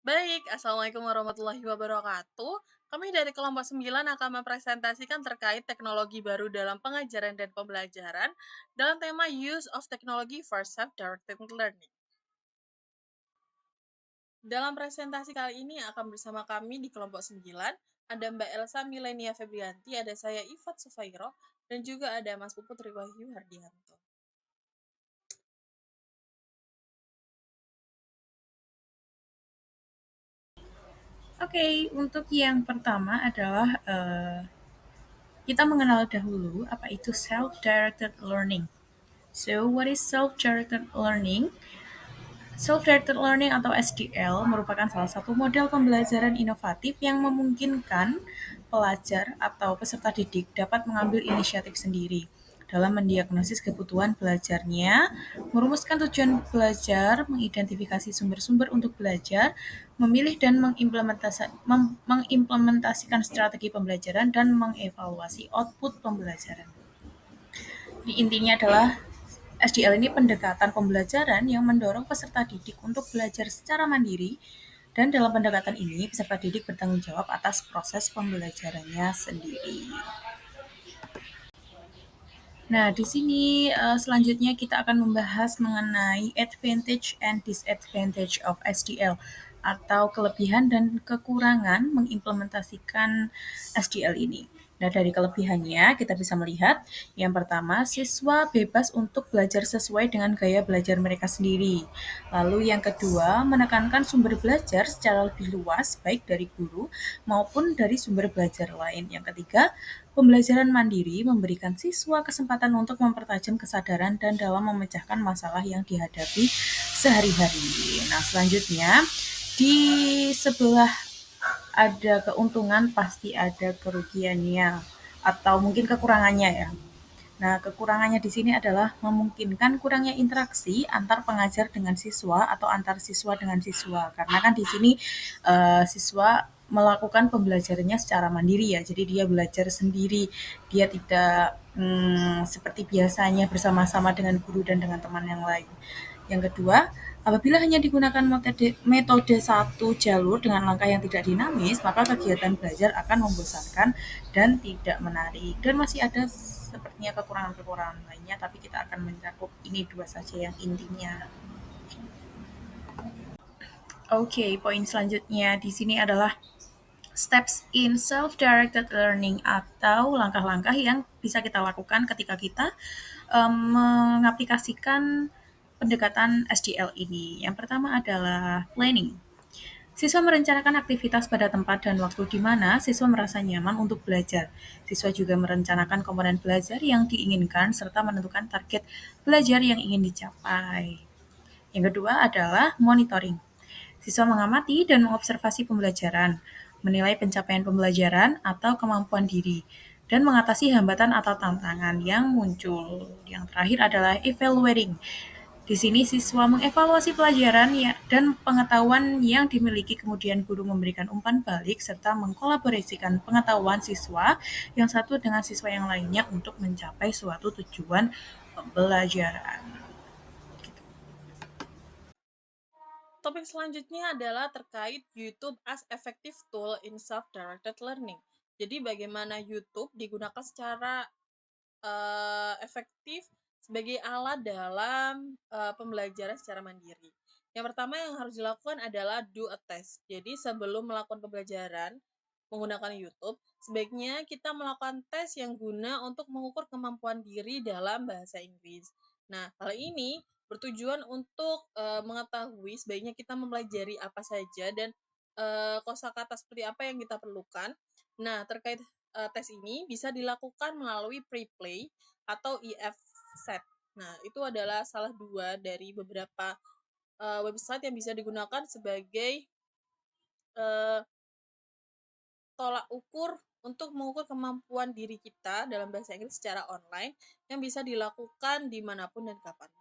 Baik, Assalamualaikum warahmatullahi wabarakatuh. Kami dari kelompok 9 akan mempresentasikan terkait teknologi baru dalam pengajaran dan pembelajaran dalam tema Use of Technology for Self-Directed Learning. Dalam presentasi kali ini akan bersama kami di kelompok 9, ada Mbak Elsa Milenia Febrianti, ada saya Ifat Sufairo, dan juga ada Mas Puput Riwahyu Hardianto. Oke, untuk yang pertama adalah kita mengenal dahulu apa itu self-directed learning. So, what is self-directed learning? Self-directed learning atau SDL merupakan salah satu model pembelajaran inovatif yang memungkinkan pelajar atau peserta didik dapat mengambil inisiatif sendiri dalam mendiagnosis kebutuhan belajarnya, merumuskan tujuan belajar, mengidentifikasi sumber-sumber untuk belajar, memilih dan mengimplementasikan strategi pembelajaran, dan mengevaluasi output pembelajaran. Jadi intinya adalah SDL ini pendekatan pembelajaran yang mendorong peserta didik untuk belajar secara mandiri, dan dalam pendekatan ini peserta didik bertanggung jawab atas proses pembelajarannya sendiri. Nah, di sini selanjutnya kita akan membahas mengenai advantage and disadvantage of SDL atau kelebihan dan kekurangan mengimplementasikan SDL ini. Nah, dari kelebihannya kita bisa melihat yang pertama, siswa bebas untuk belajar sesuai dengan gaya belajar mereka sendiri. Lalu yang kedua, menekankan sumber belajar secara lebih luas baik dari guru maupun dari sumber belajar lain. Yang ketiga, pembelajaran mandiri memberikan siswa kesempatan untuk mempertajam kesadaran dan dalam memecahkan masalah yang dihadapi sehari-hari. Nah, selanjutnya di sebelah ada keuntungan pasti ada kerugiannya atau mungkin kekurangannya ya. Nah, kekurangannya di sini adalah memungkinkan kurangnya interaksi antar pengajar dengan siswa atau antar siswa dengan siswa. Karena kan di sini siswa melakukan pembelajarannya secara mandiri ya. Jadi dia belajar sendiri. Dia tidak seperti biasanya bersama-sama dengan guru dan dengan teman yang lain. Yang kedua, apabila hanya digunakan metode satu jalur dengan langkah yang tidak dinamis, maka kegiatan belajar akan membosankan dan tidak menarik. Dan masih ada sepertinya kekurangan-kekurangan lainnya, tapi kita akan mencakup ini dua saja yang intinya. Oke, poin selanjutnya di sini adalah steps in self-directed learning atau langkah-langkah yang bisa kita lakukan ketika kita mengaplikasikan pendekatan SDL ini. Yang pertama adalah planning. Siswa merencanakan aktivitas pada tempat dan waktu di mana siswa merasa nyaman untuk belajar. Siswa juga merencanakan komponen belajar yang diinginkan serta menentukan target belajar yang ingin dicapai. Yang kedua adalah monitoring. Siswa mengamati dan mengobservasi pembelajaran, menilai pencapaian pembelajaran atau kemampuan diri, dan mengatasi hambatan atau tantangan yang muncul. Yang terakhir adalah evaluating. Di sini siswa mengevaluasi pelajaran dan pengetahuan yang dimiliki, kemudian guru memberikan umpan balik serta mengkolaborasikan pengetahuan siswa yang satu dengan siswa yang lainnya untuk mencapai suatu tujuan pembelajaran. Topik selanjutnya adalah terkait YouTube as effective tool in self-directed learning. Jadi bagaimana YouTube digunakan secara efektif sebagai alat dalam pembelajaran secara mandiri. Yang pertama yang harus dilakukan adalah do a test. Jadi sebelum melakukan pembelajaran menggunakan YouTube, sebaiknya kita melakukan tes yang guna untuk mengukur kemampuan diri dalam bahasa Inggris. Nah, hal ini bertujuan untuk mengetahui sebaiknya kita mempelajari apa saja dan kosakata seperti apa yang kita perlukan. Nah, terkait tes ini bisa dilakukan melalui pre-play atau EF set. Nah, itu adalah salah dua dari beberapa website yang bisa digunakan sebagai uh, tolak ukur untuk mengukur kemampuan diri kita dalam bahasa Inggris secara online yang bisa dilakukan dimanapun dan kapanpun.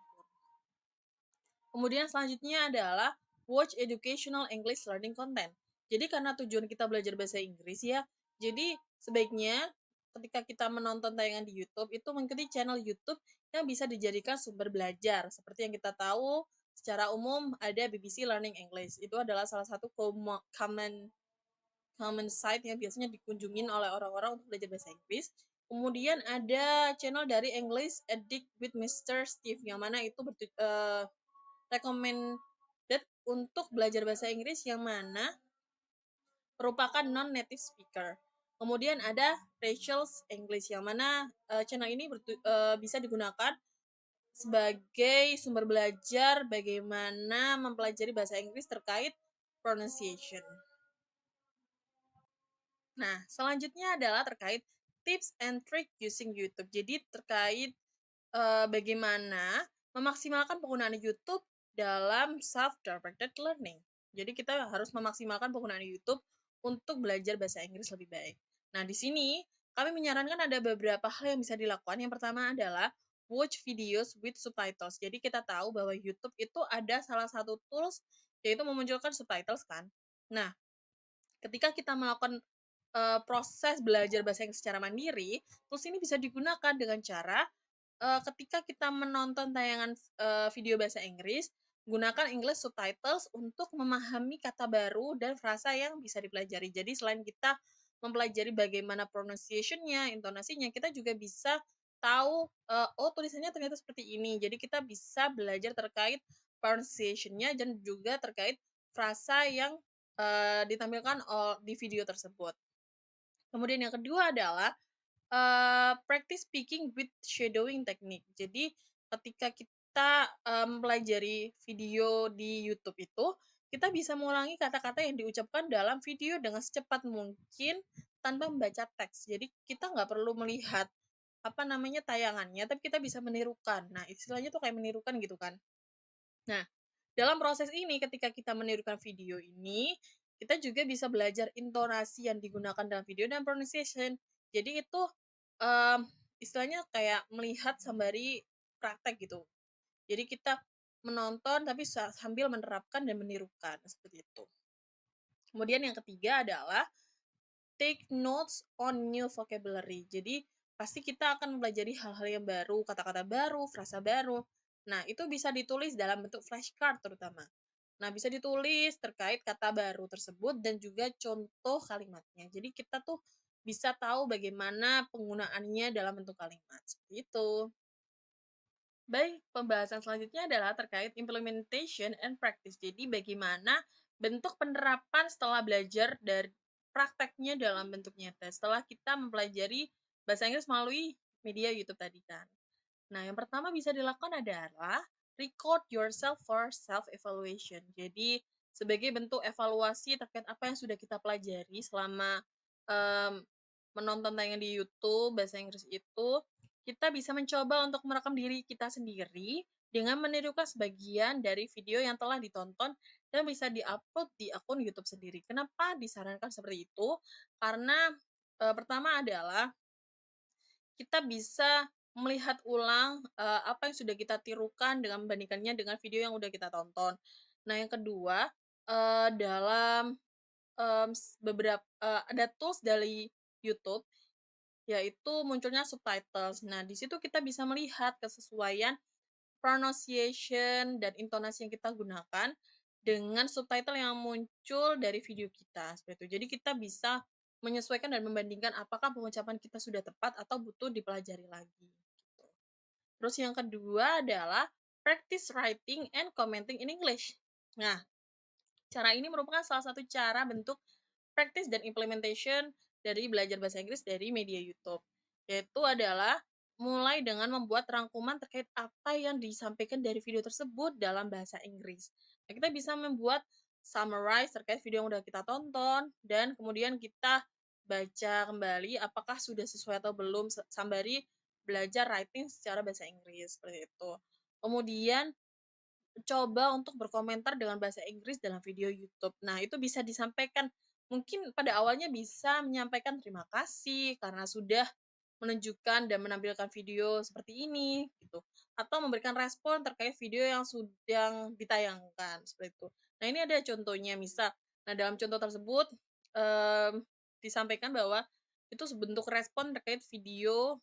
Kemudian selanjutnya adalah watch educational English learning content. Jadi karena tujuan kita belajar bahasa Inggris ya, jadi sebaiknya ketika kita menonton tayangan di YouTube itu mengikuti channel YouTube yang bisa dijadikan sumber belajar. Seperti yang kita tahu Secara umum ada BBC Learning English, itu adalah salah satu common common site yang biasanya dikunjungin oleh orang-orang untuk belajar bahasa Inggris. Kemudian ada channel dari English Addict with Mr. Steve, yang mana itu recommended untuk belajar bahasa Inggris yang mana merupakan non-native speaker. Kemudian ada Rachel's English, yang mana channel ini bisa digunakan sebagai sumber belajar bagaimana mempelajari bahasa Inggris terkait pronunciation. Nah, selanjutnya adalah terkait tips and trick using YouTube. Jadi terkait bagaimana memaksimalkan penggunaan YouTube dalam self-directed learning. Jadi kita harus memaksimalkan penggunaan YouTube untuk belajar bahasa Inggris lebih baik. Nah, di sini kami menyarankan ada beberapa hal yang bisa dilakukan. Yang pertama adalah watch videos with subtitles. Jadi kita tahu bahwa YouTube itu ada salah satu tools yaitu memunculkan subtitles kan. Nah, ketika kita melakukan proses belajar bahasa Inggris secara mandiri, tools ini bisa digunakan dengan cara ketika kita menonton tayangan video bahasa Inggris, gunakan English subtitles untuk memahami kata baru dan frasa yang bisa dipelajari. Jadi selain kita mempelajari bagaimana pronunciation-nya, intonasinya, kita juga bisa tahu, oh tulisannya ternyata seperti ini. Jadi kita bisa belajar terkait pronunciation-nya dan juga terkait frasa yang ditampilkan di video tersebut. Kemudian yang kedua adalah practice speaking with shadowing technique. Jadi ketika kita mempelajari video di YouTube itu, kita bisa mengulangi kata-kata yang diucapkan dalam video dengan secepat mungkin tanpa membaca teks. Jadi kita nggak perlu melihat apa namanya tayangannya, tapi kita bisa menirukan. Nah, istilahnya tuh kayak menirukan gitu kan. Nah, dalam proses ini ketika kita menirukan video ini, kita juga bisa belajar intonasi yang digunakan dalam video dan pronunciation. Jadi itu, mmm, istilahnya kayak melihat sembari praktek gitu. Jadi kita menonton tapi sambil menerapkan dan menirukan, seperti itu. Kemudian yang ketiga adalah take notes on new vocabulary. Jadi pasti kita akan mempelajari hal-hal yang baru, kata-kata baru, frasa baru. Nah, itu bisa ditulis dalam bentuk flashcard terutama. Nah, bisa ditulis terkait kata baru tersebut dan juga contoh kalimatnya. Jadi kita tuh bisa tahu bagaimana penggunaannya dalam bentuk kalimat. Seperti itu. Baik, pembahasan selanjutnya adalah terkait implementation and practice. Jadi bagaimana bentuk penerapan setelah belajar dari prakteknya dalam bentuk nyata. Setelah kita mempelajari bahasa Inggris melalui media YouTube tadi kan. Nah, yang pertama bisa dilakukan adalah record yourself for self-evaluation. Jadi, sebagai bentuk evaluasi terkait apa yang sudah kita pelajari selama em, menonton tayangan di YouTube bahasa Inggris itu, kita bisa mencoba untuk merekam diri kita sendiri dengan menirukan sebagian dari video yang telah ditonton dan bisa diupload di akun YouTube sendiri. Kenapa disarankan seperti itu? Karena pertama adalah kita bisa melihat ulang, apa yang sudah kita tirukan dengan membandingkannya dengan video yang udah kita tonton. Nah, yang kedua, dalam, ada tools dari YouTube, yaitu munculnya subtitles. Nah, di situ kita bisa melihat kesesuaian pronunciation dan intonasi yang kita gunakan dengan subtitle yang muncul dari video kita, seperti itu. Jadi kita bisa menyesuaikan dan membandingkan apakah pengucapan kita sudah tepat atau butuh dipelajari lagi, gitu. Terus yang kedua adalah practice writing and commenting in English. Nah, cara ini merupakan salah satu cara bentuk practice dan implementation dari belajar bahasa Inggris dari media YouTube. Yaitu adalah mulai dengan membuat rangkuman terkait apa yang disampaikan dari video tersebut dalam bahasa Inggris. Nah, kita bisa membuat summarize terkait video yang udah kita tonton dan kemudian kita baca kembali apakah sudah sesuai atau belum sambari belajar writing secara bahasa Inggris seperti itu. Kemudian coba untuk berkomentar dengan bahasa Inggris dalam video YouTube. Nah, itu bisa disampaikan mungkin pada awalnya bisa menyampaikan terima kasih karena sudah menunjukkan dan menampilkan video seperti ini gitu, atau memberikan respon terkait video yang sedang ditayangkan, seperti itu. Nah, ini ada contohnya misal, nah dalam contoh tersebut, disampaikan bahwa itu sebentuk respon terkait video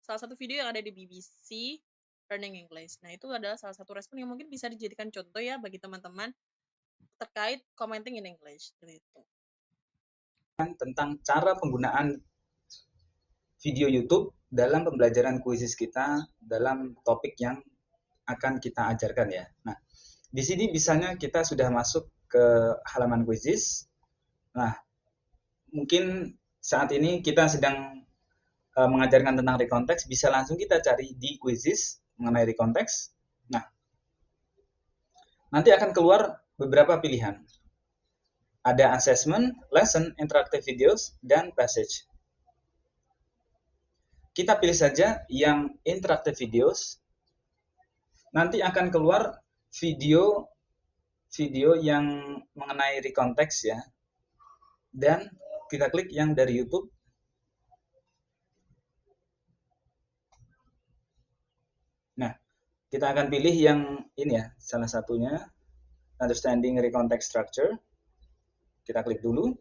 salah satu video yang ada di BBC learning English. Nah, itu adalah salah satu respon yang mungkin bisa dijadikan contoh ya bagi teman-teman terkait commenting in English, gitu. Tentang cara penggunaan video YouTube dalam pembelajaran kuisis kita dalam topik yang akan kita ajarkan ya. Nah, di sini misalnya kita sudah masuk ke halaman kuisis. Nah, mungkin saat ini kita sedang mengajarkan tentang rekonteks, bisa langsung kita cari di kuisis mengenai rekonteks. Nah, nanti akan keluar beberapa pilihan. Ada assessment, lesson, interactive videos, dan passage. Kita pilih saja yang interactive videos. Nanti akan keluar video yang mengenai rekonteks ya. Dan kita klik yang dari YouTube. Nah, kita akan pilih yang ini ya, salah satunya Understanding Recontext Structure. Kita klik dulu.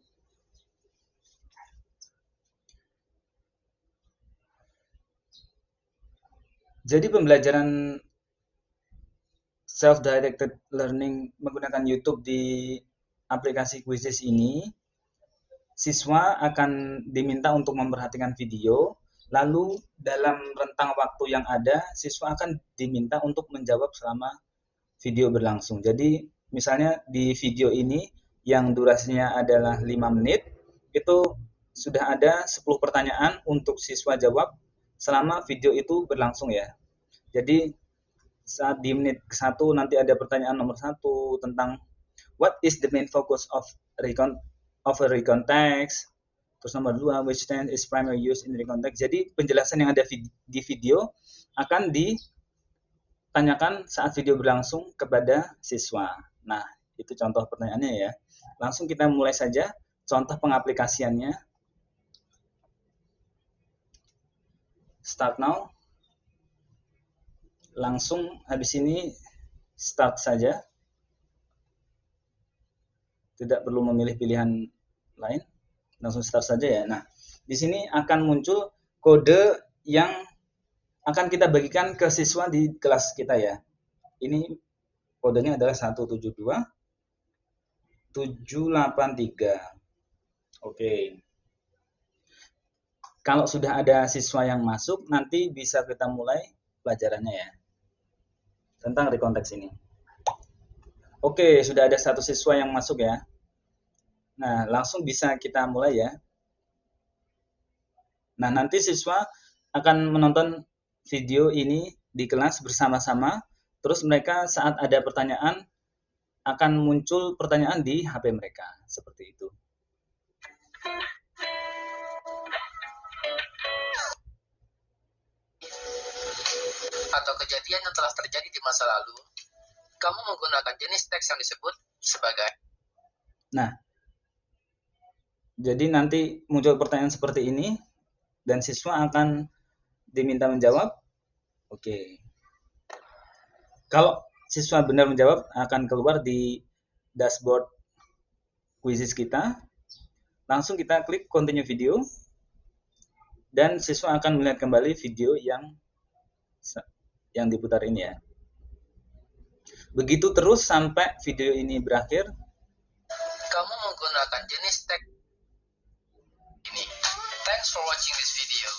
Jadi pembelajaran self-directed learning menggunakan YouTube di aplikasi Quizizz ini, siswa akan diminta untuk memperhatikan video, lalu dalam rentang waktu yang ada, siswa akan diminta untuk menjawab selama video berlangsung. Jadi misalnya di video ini yang durasinya adalah 5 menit, itu sudah ada 10 pertanyaan untuk siswa jawab selama video itu berlangsung ya. Jadi saat di menit ke-1 nanti ada pertanyaan nomor 1 tentang what is the main focus of a recontext. Terus nomor 2, which tense is primary use in recontext. Jadi penjelasan yang ada di video akan ditanyakan saat video berlangsung kepada siswa. Nah, itu contoh pertanyaannya ya. Langsung kita mulai saja contoh pengaplikasiannya. Start now. Langsung habis ini start saja. Tidak perlu memilih pilihan lain. Langsung start saja ya. Nah, di sini akan muncul kode yang akan kita bagikan ke siswa di kelas kita ya. Ini kodenya adalah 172 783. Oke. Kalau sudah ada siswa yang masuk, nanti bisa kita mulai pelajarannya ya. Tentang rekonteks ini. Oke, sudah ada satu siswa yang masuk ya. Nah, langsung bisa kita mulai ya. Nah, nanti siswa akan menonton video ini di kelas bersama-sama. Terus mereka saat ada pertanyaan, akan muncul pertanyaan di HP mereka. Seperti itu. Atau kejadian yang telah terjadi di masa lalu, kamu menggunakan jenis teks yang disebut sebagai. Nah, jadi nanti muncul pertanyaan seperti ini, dan siswa akan diminta menjawab. Oke. Kalau siswa benar menjawab, akan keluar di dashboard Quizizz kita. Langsung kita klik continue video, dan siswa akan melihat kembali video yang diputar ini ya. Begitu terus sampai video ini berakhir. Kamu menggunakan jenis teks ini. Thanks for watching this video.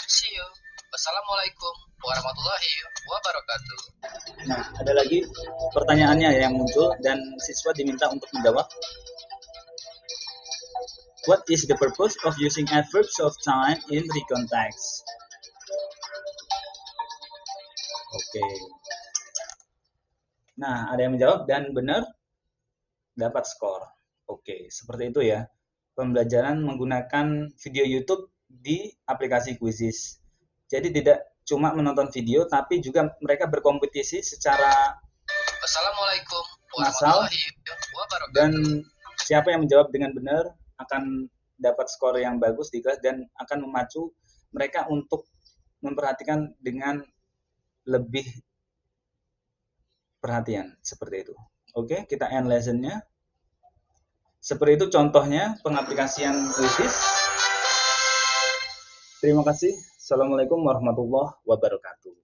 See you. Wassalamualaikum warahmatullahi wabarakatuh. Nah, ada lagi pertanyaannya yang muncul dan siswa diminta untuk menjawab. What is the purpose of using adverbs of time in recontext? Oke. Nah, ada yang menjawab dan benar dapat skor. Oke, seperti itu ya. Pembelajaran menggunakan video YouTube di aplikasi Quizizz. Jadi tidak cuma menonton video, tapi juga mereka berkompetisi secara Wassalamualaikum massal. warahmatullahi wabarakatuh. Dan siapa yang menjawab dengan benar akan dapat skor yang bagus di kelas dan akan memacu mereka untuk memperhatikan dengan lebih perhatian seperti itu. Oke, kita end lesson-nya. Seperti itu contohnya pengaplikasian Quizizz. Terima kasih. Assalamualaikum warahmatullahi wabarakatuh.